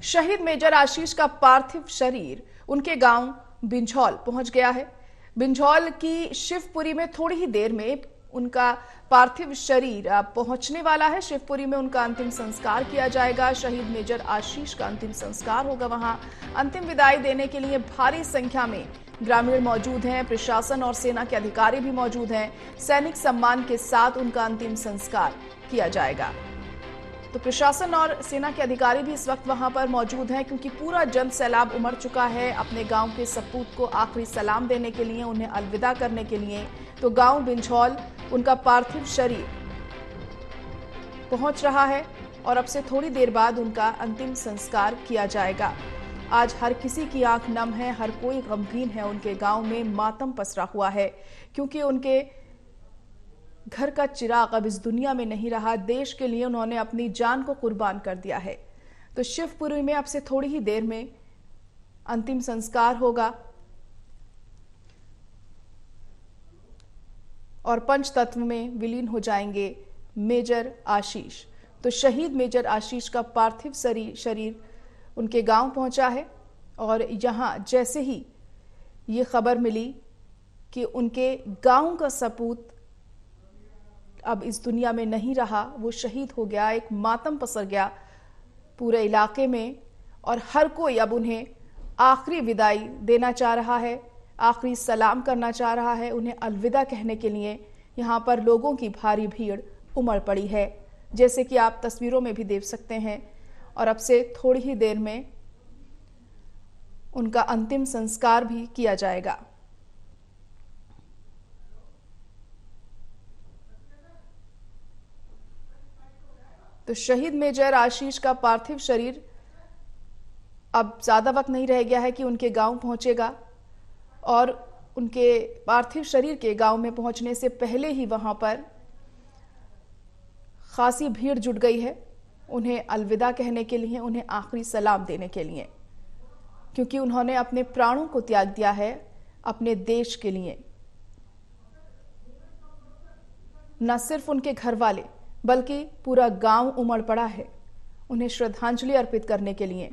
शहीद मेजर आशीष का पार्थिव शरीर उनके गांव बिंझौल पहुंच गया है। बिंझौल की शिवपुरी में थोड़ी ही देर में उनका पार्थिव शरीर पहुंचने वाला है। शिवपुरी में उनका अंतिम संस्कार किया जाएगा। शहीद मेजर आशीष का अंतिम संस्कार होगा। वहां अंतिम विदाई देने के लिए भारी संख्या में ग्रामीण मौजूद हैं। प्रशासन और सेना के अधिकारी भी मौजूद हैं। सैनिक सम्मान के साथ उनका अंतिम संस्कार किया जाएगा। तो प्रशासन और सेना के अधिकारी भी इस वक्त वहां पर मौजूद हैं, क्योंकि पूरा जन सैलाब उमड़ चुका है अपने गांव के सपूत को आखिरी सलाम देने के लिए, उन्हें अलविदा करने के लिए। तो गांव बिंझौल उनका पार्थिव शरीर पहुंच रहा है और अब से थोड़ी देर बाद उनका अंतिम संस्कार किया जाएगा। आज हर किसी की आंख नम है, हर कोई गमगीन है। उनके गांव में मातम पसरा हुआ है, क्योंकि उनके घर का चिराग अब इस दुनिया में नहीं रहा। देश के लिए उन्होंने अपनी जान को कुर्बान कर दिया है। तो शिवपुरी में अब से थोड़ी ही देर में अंतिम संस्कार होगा और पंचतत्व में विलीन हो जाएंगे मेजर आशीष। तो शहीद मेजर आशीष का पार्थिव शरीर उनके गांव पहुंचा है और यहां जैसे ही ये खबर मिली कि उनके गांव का सपूत अब इस दुनिया में नहीं रहा, वो शहीद हो गया, एक मातम पसर गया पूरे इलाके में और हर कोई अब उन्हें आखिरी विदाई देना चाह रहा है, आखिरी सलाम करना चाह रहा है। उन्हें अलविदा कहने के लिए यहाँ पर लोगों की भारी भीड़ उमड़ पड़ी है, जैसे कि आप तस्वीरों में भी देख सकते हैं। और अब से थोड़ी ही देर में उनका अंतिम संस्कार भी किया जाएगा। तो शहीद मेजर आशीष का पार्थिव शरीर अब ज्यादा वक्त नहीं रह गया है कि उनके गांव पहुंचेगा और उनके पार्थिव शरीर के गांव में पहुंचने से पहले ही वहां पर खासी भीड़ जुट गई है उन्हें अलविदा कहने के लिए, उन्हें आखिरी सलाम देने के लिए, क्योंकि उन्होंने अपने प्राणों को त्याग दिया है अपने देश के लिए। न सिर्फ उनके घर वाले बल्कि पूरा गांव उमड़ पड़ा है उन्हें श्रद्धांजलि अर्पित करने के लिए।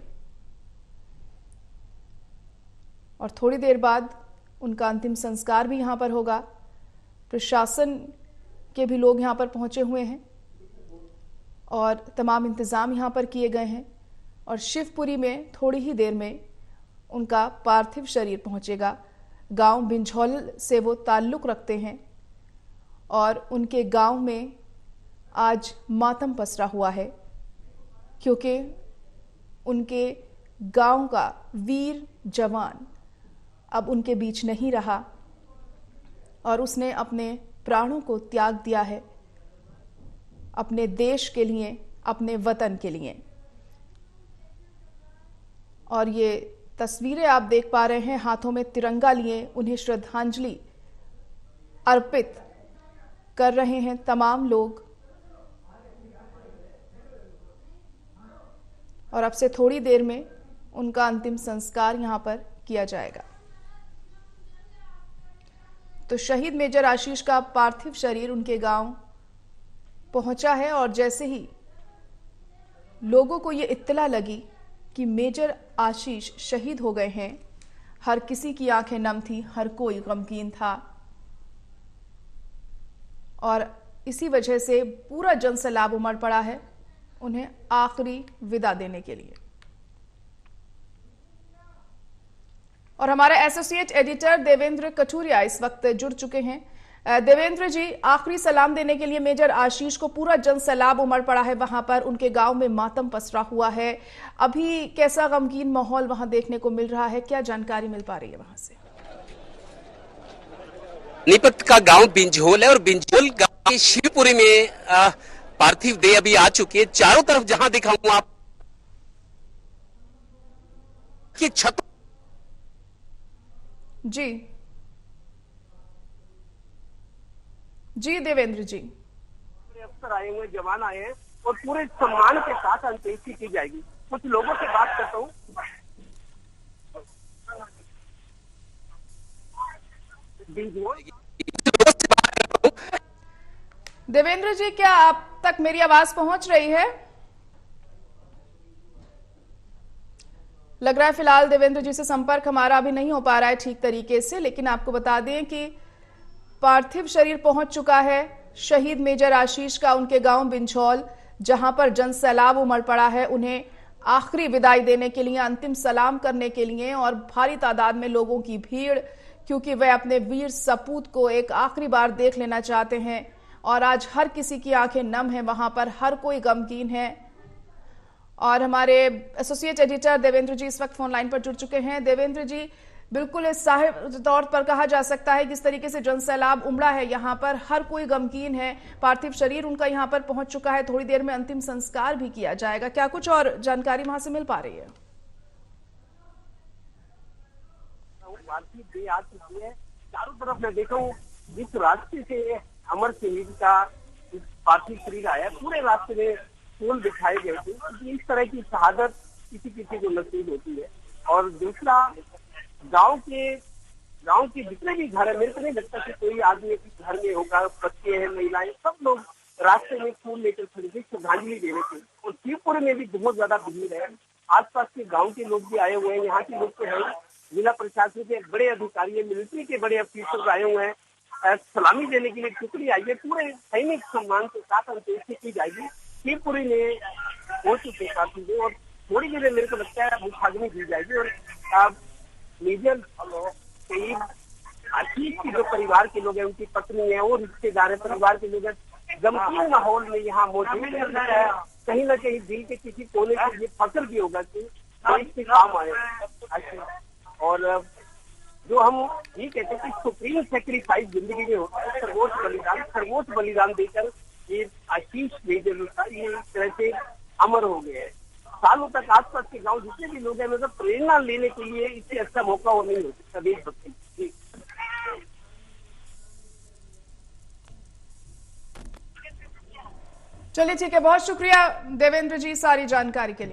और थोड़ी देर बाद उनका अंतिम संस्कार भी यहां पर होगा। प्रशासन के भी लोग यहां पर पहुंचे हुए हैं और तमाम इंतजाम यहां पर किए गए हैं और शिवपुरी में थोड़ी ही देर में उनका पार्थिव शरीर पहुंचेगा। गांव बिंझौल से वो ताल्लुक रखते हैं और उनके गांव में आज मातम पसरा हुआ है, क्योंकि उनके गांव का वीर जवान अब उनके बीच नहीं रहा और उसने अपने प्राणों को त्याग दिया है अपने देश के लिए, अपने वतन के लिए। और ये तस्वीरें आप देख पा रहे हैं, हाथों में तिरंगा लिए उन्हें श्रद्धांजलि अर्पित कर रहे हैं तमाम लोग। और अब से थोड़ी देर में उनका अंतिम संस्कार यहां पर किया जाएगा। तो शहीद मेजर आशीष का पार्थिव शरीर उनके गांव पहुंचा है और जैसे ही लोगों को यह इत्तला लगी कि मेजर आशीष शहीद हो गए हैं, हर किसी की आंखें नम थी, हर कोई गमगीन था और इसी वजह से पूरा जनसैलाब उमड़ पड़ा है उन्हें आखिरी विदा देने के लिए। और हमारे एसोसिएट एडिटर देवेंद्र कठुरिया इस वक्त जुड़ चुके हैं। देवेंद्र जी, आखिरी सलाम देने के लिए मेजर आशीष को पूरा जनसैलाब उमड़ पड़ा है, वहां पर उनके गांव में मातम पसरा हुआ है। अभी कैसा गमगीन माहौल वहां देखने को मिल रहा है, क्या जानकारी मिल पा रही है वहां से? नीपत का गांव बिंझौल है और बिंझौल गांव की शिवपुरी में पार्थिव देह अभी आ चुकी है। चारों तरफ जहां दिखाऊं आप की छत जी देवेंद्र जी, अफसर आए हुए, जवान आए हैं और पूरे सम्मान के साथ अंत्येष्टि की जाएगी। कुछ लोगों से बात करता हूँ। देवेंद्र जी, क्या आप तक मेरी आवाज पहुंच रही है? लग रहा है फिलहाल देवेंद्र जी से संपर्क हमारा अभी नहीं हो पा रहा है ठीक तरीके से, लेकिन आपको बता दें कि पार्थिव शरीर पहुंच चुका है शहीद मेजर आशीष का उनके गांव बिंझौल, जहां पर जन सैलाब उमड़ पड़ा है उन्हें आखिरी विदाई देने के लिए, अंतिम सलाम करने के लिए। और भारी तादाद में लोगों की भीड़, क्योंकि वे अपने वीर सपूत को एक आखिरी बार देख लेना चाहते हैं। और आज हर किसी की आंखें नम है, वहां पर हर कोई गमगीन है। और हमारे एसोसिएट एडिटर देवेंद्र जी इस वक्त फोन लाइन पर जुड़ चुके हैं। देवेंद्र जी, बिल्कुल इस साहिब तौर पर कहा जा सकता है किस तरीके से जन सैलाब उमड़ा है, यहाँ पर हर कोई गमगीन है। पार्थिव शरीर उनका यहाँ पर पहुंच चुका है, थोड़ी देर में अंतिम संस्कार भी किया जाएगा। क्या कुछ और जानकारी वहां से मिल पा रही है? आ चुकी है, चारों तरफ मैं देखा हूँ जिस रास्ते से अमर शहीद का पार्थिव शरीर आया, पूरे रास्ते में फूल दिखाए गए थे, क्योंकि इस तरह की शहादत किसी किसी को नसीब होती है। और दूसरा, गांव के जितने भी घर है, मेरे को नहीं लगता कि कोई आदमी घर में होगा, बच्चे हैं, महिलाएं, सब लोग रास्ते में फूल लेकर खड़े थे, श्रद्धांजलि दे रहे थे। और शिवपुरी में भी बहुत ज्यादा भीड़ है, आसपास के गाँव के लोग भी आए हुए हैं, यहाँ के लोग तो है, जिला प्रशासन के बड़े अधिकारी, मिलिट्री के बड़े अफसर आए हुए हैं, सलामी देने के लिए टुकड़ी आई है। पूरे सैनिक सम्मान के साथ अंत्येष्टि की जाएगी। शिवपुरी में हो चुके काफी, और थोड़ी देर मेरे को लगता है मुखाग्नि दी जाएगी। और मेजर शहीद आशीष के जो परिवार के लोग हैं, उनकी पत्नी है, वो रिश्तेदार है, परिवार के लोग हैं, गमगीन माहौल में यहाँ मौजूद है। कहीं ना कहीं दिल के किसी कोने से ये फक्र भी होगा कि इसके काम आए। और जो हम ये कहते हैं कि सुप्रीम सेक्रीफाइस जिंदगी में होता है, सर्वोच्च बलिदान देकर ये आशीष मेजर ये इस तरह से अमर हो गए हैं। सालों तक आसपास के गांव जितने भी लोग हैं, मतलब प्रेरणा लेने के लिए इससे अच्छा मौका और नहीं हो सकता देशभक्ति। चलिए ठीक है, बहुत शुक्रिया देवेंद्र जी सारी जानकारी के लिए।